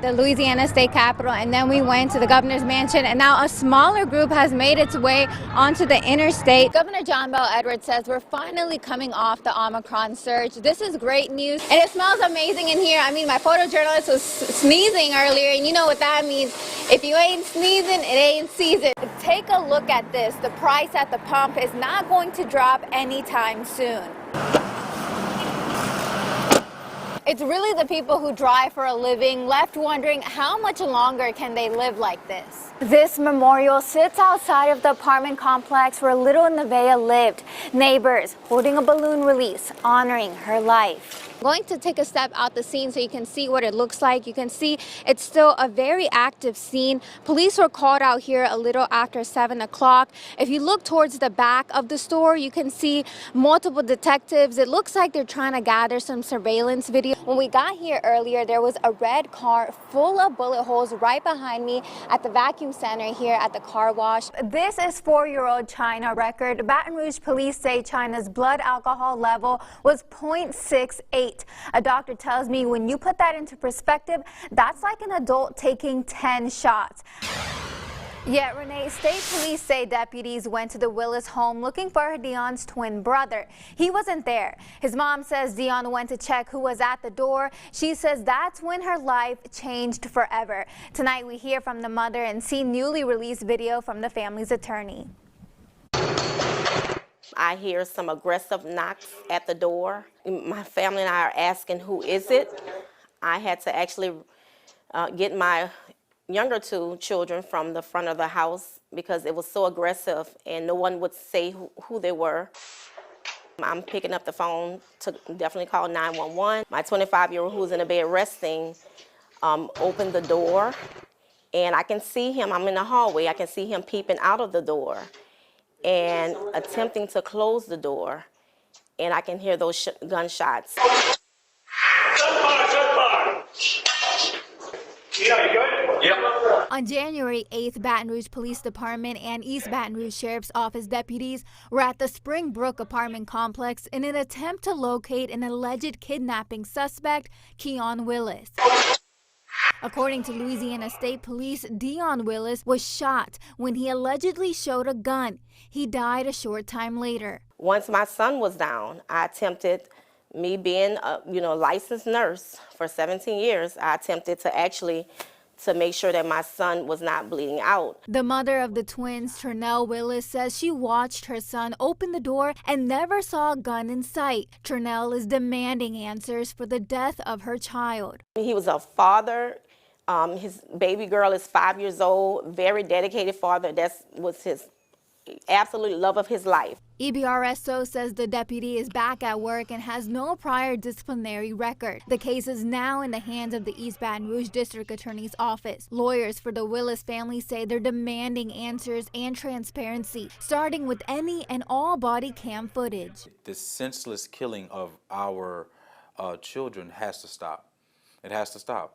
the Louisiana State Capitol, and then we went to the governor's mansion, and now a smaller group has made its way onto the interstate. Governor John Bel Edwards says we're finally coming off the Omicron surge. This is great news, and it smells amazing in here. I mean, my photojournalist was sneezing earlier, and you know what that means. If you ain't sneezing, it ain't season. Take a look at this. The price at the pump is not going to drop anytime soon. It's really the people who drive for a living left wondering how much longer can they live like this. This memorial sits outside of the apartment complex where little Nevaeh lived. Neighbors holding a balloon release honoring her life. I'm going to take a step out the scene so you can see what it looks like. You can see it's still a very active scene. Police were called out here a little after 7 o'clock. If you look towards the back of the store, you can see multiple detectives. It looks like they're trying to gather some surveillance video. When we got here earlier, there was a red car full of bullet holes right behind me at the vacuum center here at the car wash. This is 4-year-old China record. Baton Rouge police say China's blood alcohol level was 0.68. A doctor tells me when you put that into perspective, that's like an adult taking 10 shots. Yeah, Renee, state police say deputies went to the Willis home looking for Deon's twin brother. He wasn't there. His mom says Deon went to check who was at the door. She says that's when her life changed forever. Tonight we hear from the mother and see newly released video from the family's attorney. I hear some aggressive knocks at the door. My family and I are asking, who is it? I had to actually get my younger 2 children from the front of the house because it was so aggressive and no one would say who they were. I'm picking up the phone to definitely call 911. My 25-year-old who's in the bed resting opened the door and I can see him. I'm in the hallway. I can see him peeping out of the door and attempting to close the door, and I can hear those gunshots. Yeah, you good? Yep. On January 8th, Baton Rouge Police Department and East Baton Rouge Sheriff's Office deputies were at the Springbrook apartment complex in an attempt to locate an alleged kidnapping suspect, Keon Willis. According to Louisiana State Police, Deon Willis was shot when he allegedly showed a gun. He died a short time later. Once my son was down, I attempted, me being a licensed nurse for 17 years, I attempted to make sure that my son was not bleeding out. The mother of the twins, Ternell Willis, says she watched her son open the door and never saw a gun in sight. Ternell is demanding answers for the death of her child. He was a father. His baby girl is 5 years old, very dedicated father. That was his absolute love of his life. EBRSO says the deputy is back at work and has no prior disciplinary record. The case is now in the hands of the East Baton Rouge District Attorney's Office. Lawyers for the Willis family say they're demanding answers and transparency, starting with any and all body cam footage. This senseless killing of our children has to stop. It has to stop.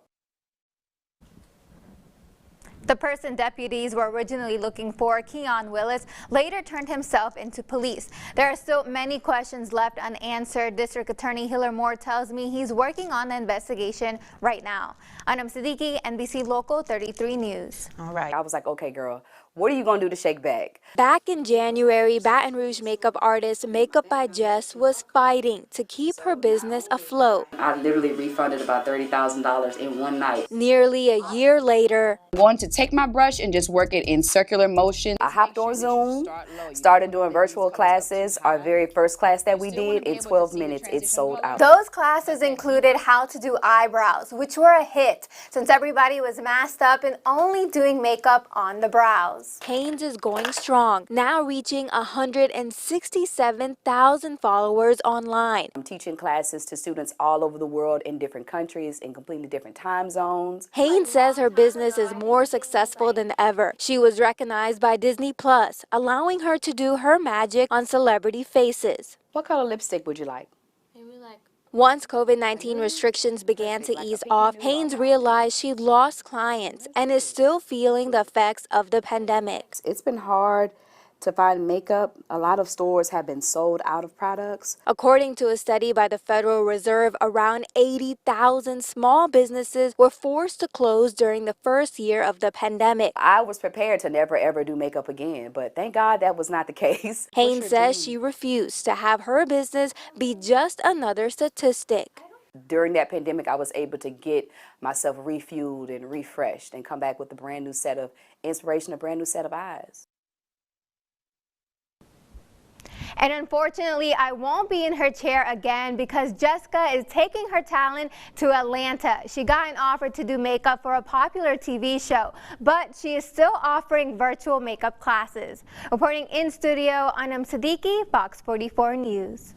The person deputies were originally looking for, Keon Willis, later turned himself into police. There are still many questions left unanswered. District Attorney Hiller Moore tells me he's working on the investigation right now. Anum Siddiqui, NBC Local 33 News. All right. I was like, okay, girl, what are you going to do to shake back? Back in January, Baton Rouge makeup artist Makeup by Jess was fighting to keep her business afloat. I literally refunded about $30,000 in one night. Nearly a year later, I'm going to take my brush and just work it in circular motion. I hopped on Zoom, started doing virtual classes. Our very first class that we did, in 12 minutes, it sold out. Those classes included how to do eyebrows, which were a hit since everybody was masked up and only doing makeup on the brows. Hanes is going strong, now reaching 167,000 followers online. I'm teaching classes to students all over the world in different countries, in completely different time zones. Hanes says her business is more successful than ever. She was recognized by Disney Plus, allowing her to do her magic on celebrity faces. What color lipstick would you like? Once COVID-19 restrictions began to ease off, Hanes realized she lost clients and is still feeling the effects of the pandemic. It's been hard to find makeup. A lot of stores have been sold out of products. According to a study by the Federal Reserve, around 80,000 small businesses were forced to close during the first year of the pandemic. I was prepared to never ever do makeup again, but thank God that was not the case. Haynes says she refused to have her business be just another statistic. During that pandemic, I was able to get myself refueled and refreshed and come back with a brand new set of inspiration, a brand new set of eyes. And unfortunately, I won't be in her chair again because Jessica is taking her talent to Atlanta. She got an offer to do makeup for a popular TV show, but she is still offering virtual makeup classes. Reporting in studio, Anum Siddiqui, Fox 44 News.